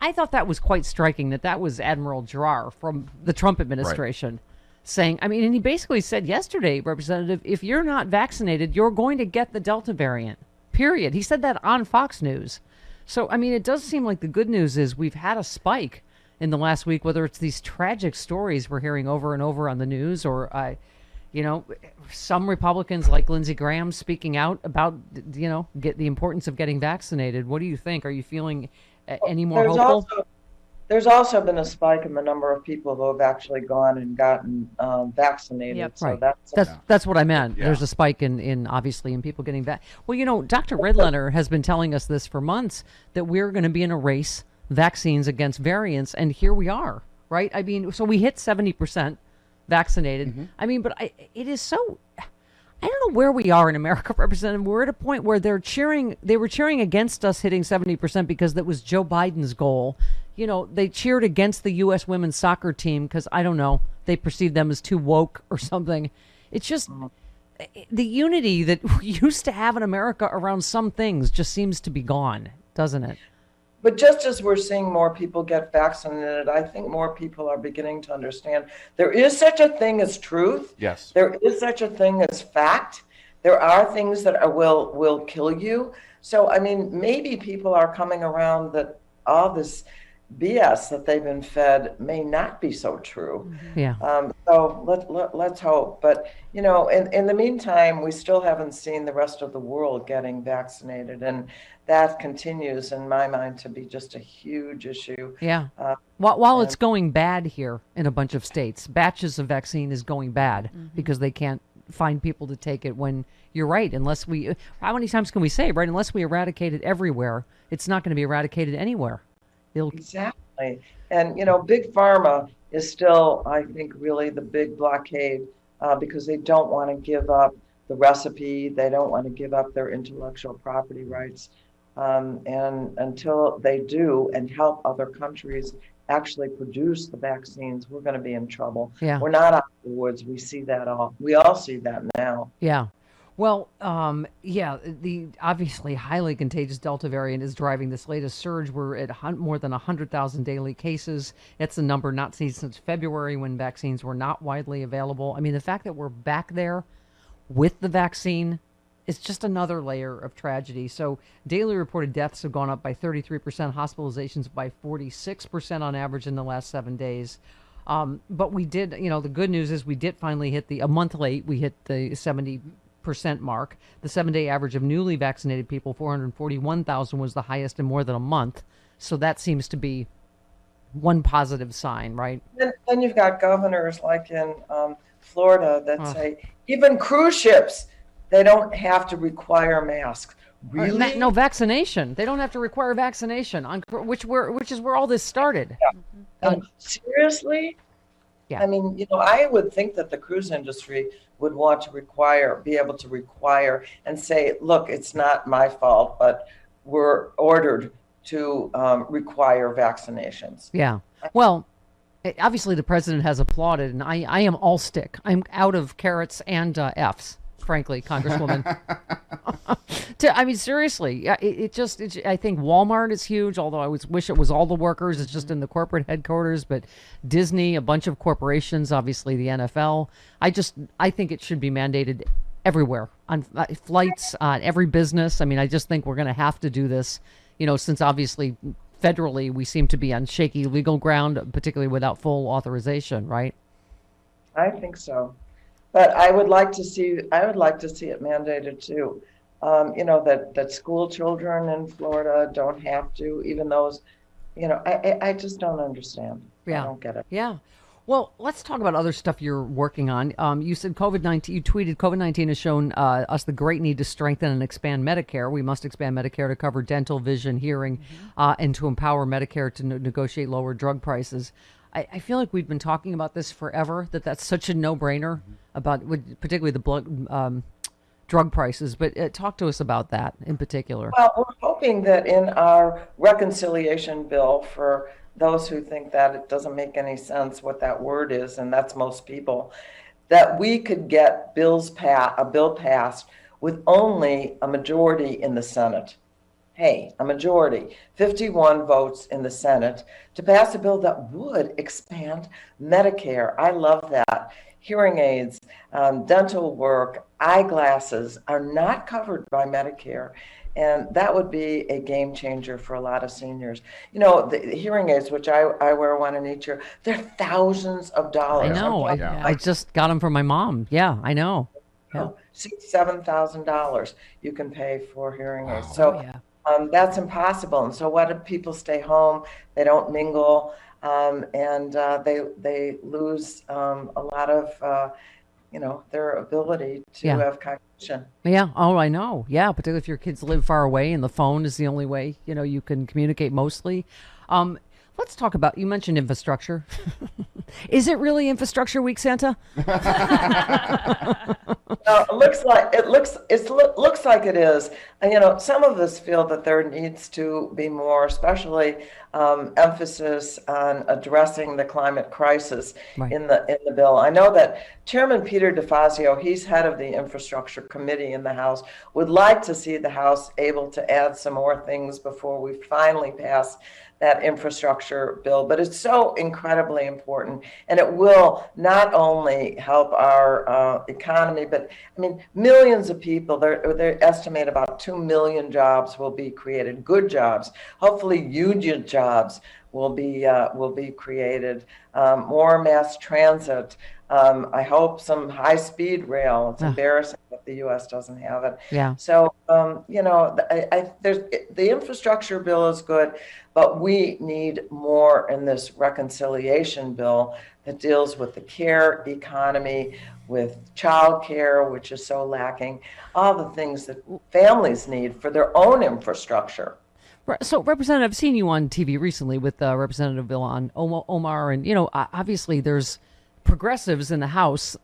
I thought that was quite striking, that was Admiral Giroir from the Trump administration saying, I mean, and he basically said yesterday, Representative, if you're not vaccinated, you're going to get the Delta variant, period. He said that on Fox News. So, I mean, it does seem like the good news is we've had a spike in the last week, whether it's these tragic stories we're hearing over and over on the news or, some Republicans like Lindsey Graham speaking out about, get the importance of getting vaccinated. What do you think? Are you feeling any more hopeful? There's also been a spike in the number of people who have actually gone and gotten vaccinated. Yep. So right. That's what I meant. Yeah. There's a spike in obviously in people getting back. Well, Dr. Redlener has been telling us this for months, that we're going to be in a race, vaccines against variants, and here we are, right? I mean, so we hit 70% vaccinated. Mm-hmm. I mean, but it is so. I don't know where we are in America, Representative. We're at a point where they were cheering against us hitting 70% because that was Joe Biden's goal. They cheered against the U.S. women's soccer team because, I don't know, they perceived them as too woke or something. It's just the unity that we used to have in America around some things just seems to be gone, doesn't it? But just as we're seeing more people get vaccinated, I think more people are beginning to understand there is such a thing as truth. Yes. There is such a thing as fact. There are things that will kill you. So, I mean, maybe people are coming around that all this BS that they've been fed may not be so true. Yeah. So let's hope. But, in the meantime, we still haven't seen the rest of the world getting vaccinated. And that continues, in my mind, to be just a huge issue. Yeah. While it's going bad here in a bunch of states, batches of vaccine is going bad because they can't find people to take it when you're right. Unless how many times can we say, right? Unless we eradicate it everywhere, it's not going to be eradicated anywhere. Exactly. And, Big Pharma is still, I think, really the big blockade because they don't want to give up the recipe. They don't want to give up their intellectual property rights. And until they do and help other countries actually produce the vaccines, we're going to be in trouble. Yeah. We're not out of the woods. We see that we all see that now. Yeah. Well, the obviously highly contagious Delta variant is driving this latest surge. We're at more than 100,000 daily cases. It's a number not seen since February when vaccines were not widely available. I mean, the fact that we're back there with the vaccine is just another layer of tragedy. So daily reported deaths have gone up by 33%, hospitalizations by 46% on average in the last 7 days. But we did, the good news is we did finally hit a month late, we hit the 70% mark. The 7-day average of newly vaccinated people, 441,000, was the highest in more than a month. So that seems to be one positive sign, right? Then you've got governors like in Florida that say even cruise ships, they don't have to require masks. Really? No vaccination. They don't have to require vaccination, which is where all this started. Yeah. Seriously? Yeah. I mean, I would think that the cruise industry would want to be able to require and say, look, it's not my fault, but we're ordered to require vaccinations. Yeah. Well, obviously the president has applauded, and I am all stick. I'm out of carrots and Fs, frankly, Congresswoman. I mean, seriously, I think Walmart is huge, although I wish it was all the workers. It's just in the corporate headquarters. But Disney, a bunch of corporations, obviously the NFL. I think it should be mandated everywhere on flights, on every business. I mean, I just think we're going to have to do this, since obviously federally we seem to be on shaky legal ground, particularly without full authorization, right? I think so. But I would like to see it mandated too. That school children in Florida don't have to, even those, I just don't understand. Yeah. I don't get it. Yeah. Well, let's talk about other stuff you're working on. You said COVID-19, you tweeted COVID-19 has shown us the great need to strengthen and expand Medicare. We must expand Medicare to cover dental, vision, hearing, and to empower Medicare to negotiate lower drug prices. I feel like we've been talking about this forever, that's such a no-brainer about particularly the drug prices. But talk to us about that in particular. Well, we're hoping that in our reconciliation bill, for those who think that it doesn't make any sense what that word is, and that's most people, that we could get a bill passed with only a majority in the Senate. a majority, 51 votes in the Senate, to pass a bill that would expand Medicare. I love that. Hearing aids, dental work, eyeglasses are not covered by Medicare. And that would be a game changer for a lot of seniors. You know, the hearing aids, which I wear one in each ear, they're thousands of I dollars. know. I just got them for my mom. Yeah, I know. Yeah. $7,000 you can pay for hearing aids. Wow. So Yeah. that's impossible. And so what do people stay home? They don't mingle, and they lose a lot of their ability to Yeah. have cognition. Yeah. Oh, I know. Yeah. Particularly if your kids live far away and the phone is the only way, you can communicate mostly. Let's talk about, you mentioned infrastructure. Is it really infrastructure week, Santa? It looks like it is. And, some of us feel that there needs to be more, especially emphasis on addressing the climate crisis Right. in the bill. I know that Chairman Peter DeFazio, he's head of the Infrastructure Committee in the House, would like to see the House able to add some more things before we finally pass that infrastructure bill. But it's so incredibly important, and it will not only help our economy, but I mean, millions of people, they estimate about 2 million jobs will be created, good jobs, hopefully union jobs will be created, more mass transit. I hope some high-speed rail. It's embarrassing that the U.S. doesn't have it. Yeah. So, the infrastructure bill is good, but we need more in this reconciliation bill that deals with the care economy, with child care, which is so lacking, all the things that families need for their own infrastructure. So, Representative, I've seen you on TV recently with Representative Bill on Omar, and obviously there's progressives in the House.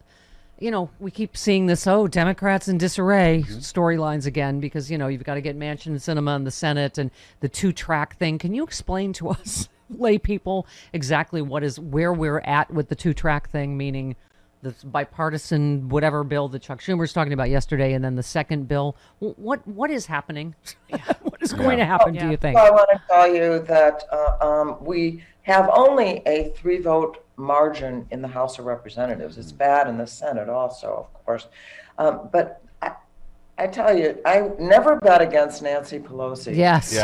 We keep seeing this, Democrats in disarray storylines again, because you've got to get Manchin and Sinema in the Senate and the 2-track thing. Can you explain to us, lay people, exactly where we're at with the 2-track thing, meaning the bipartisan whatever bill that Chuck Schumer's talking about yesterday, and then the second bill? What is happening? What is going to happen, do you think? Well, I want to tell you that we have only a 3-vote margin in the House of Representatives. It's bad in the Senate also, of course. But I tell you, I never bet against Nancy Pelosi. Yes.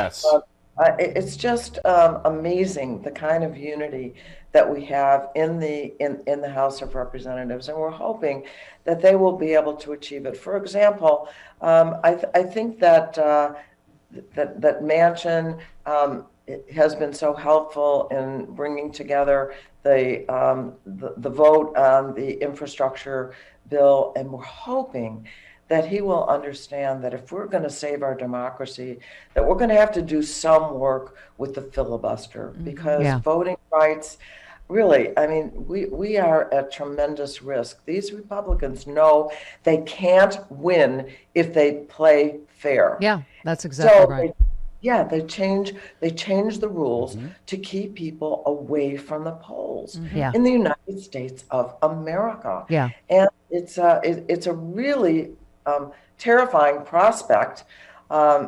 It's just amazing the kind of unity that we have in the House of Representatives, and we're hoping that they will be able to achieve it. For example, I think that that Manchin has been so helpful in bringing together the vote on the infrastructure bill, and we're hoping that he will understand that if we're going to save our democracy, that we're going to have to do some work with the filibuster, because voting rights, really, I mean, we are at tremendous risk. These Republicans know they can't win if they play fair. Yeah, that's exactly right. They change the rules to keep people away from the polls in the United States of America. Yeah. And it's a really terrifying prospect,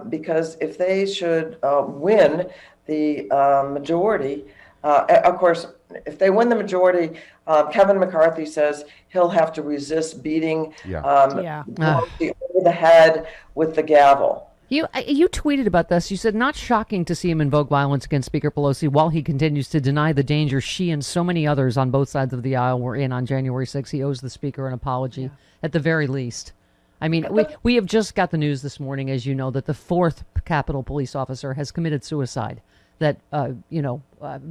because if they should win the majority, of course, if they win the majority, Kevin McCarthy says he'll have to resist beating Pelosi over the head with the gavel. You tweeted about this. You said, not shocking to see him invoke violence against Speaker Pelosi while he continues to deny the danger she and so many others on both sides of the aisle were in on January 6th. He owes the Speaker an apology, at the very least. I mean, we have just got the news this morning, as you know, that the 4th Capitol police officer has committed suicide that,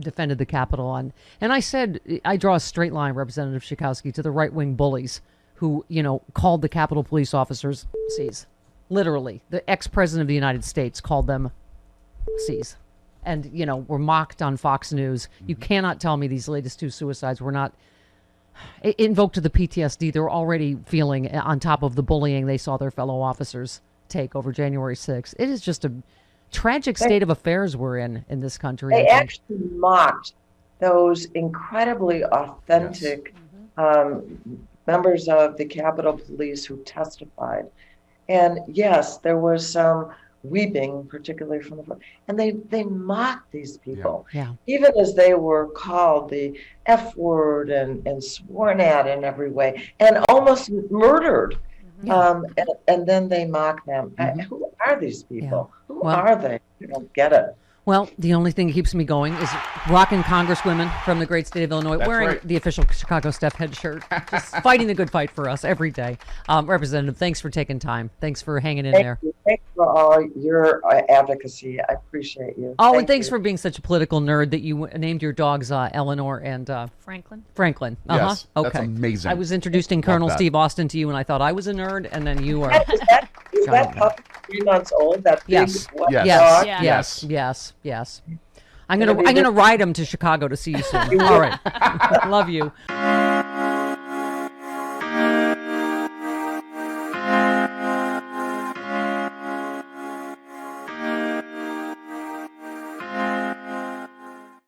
defended the Capitol on. And I said, I draw a straight line, Representative Schakowsky, to the right-wing bullies who, called the Capitol police officers C's. Literally, the ex-president of the United States called them C's, and were mocked on Fox News. You cannot tell me these latest 2 suicides were not invoked to the PTSD they're already feeling on top of the bullying they saw their fellow officers take over January 6th. It is just a tragic state of affairs we're in this country. They actually mocked those incredibly authentic members of the Capitol Police who testified. And yes, there was some weeping, particularly from the front. And they mock these people, Yeah. even as they were called the F word and sworn at in every way and almost murdered. And then they mock them. Who are these people? Who are they? I don't get it. Well, the only thing that keeps me going is rocking congresswomen from the great state of Illinois, wearing the official Chicago Steph head shirt, just fighting the good fight for us every day. Representative, thanks for taking time. Thanks for hanging in there. Thanks for all your advocacy. I appreciate you. Oh, and thanks for being such a political nerd that you named your dogs Eleanor and Franklin. Franklin. Yes, okay. that's amazing. I was introducing Colonel Steve Austin to you, and I thought I was a nerd, and then you are. Is that puppy 3 months old? That big dog? Yes. I'm gonna ride him to Chicago to see you soon. All right. Love you.